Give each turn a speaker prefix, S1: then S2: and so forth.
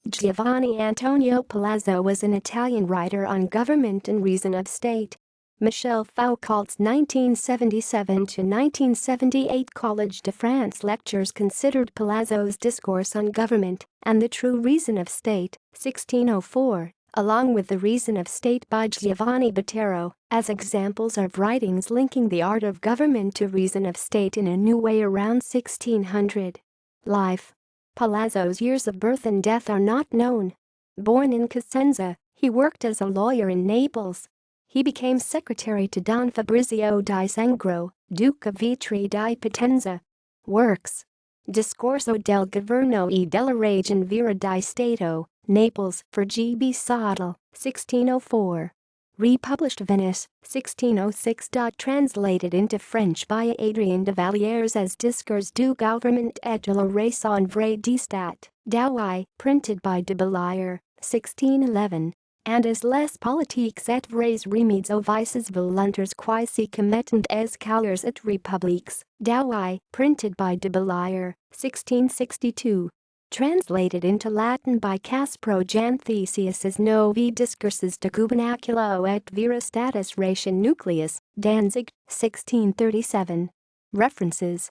S1: Giovanni Antonio Palazzo was an Italian writer on government and reason of state. Michel Foucault's 1977-1978 Collège de France lectures considered Palazzo's Discourse on Government and the True Reason of State, 1604, along with The Reason of State by Giovanni Botero, as examples of writings linking the art of government to reason of state in a new way around 1600. Life. Palazzo's years of birth and death are not known. Born in Cosenza, he worked as a lawyer in Naples. He became secretary to Don Fabrizio di Sangro, Duke of Vitri di Potenza. Works. Discorso del Governo e della Regione Vera di Stato, Naples, for G. B. Sodal, 1604. Republished Venice, 1606. Translated into French by Adrien de Vallières as Discours du Gouvernement et de la Raison Vraie d'Estat, Douai, printed by de Vallières, 1611. And as Les politiques et vrais remèdes aux vices volontaires qui se commettent as couleurs et républiques, Douai, printed by de Vallières, 1662. Translated into Latin by Caspro Janthesius as Novi Discourses de Gubernaculo et Veritatis Ration Nucleus, Danzig, 1637. References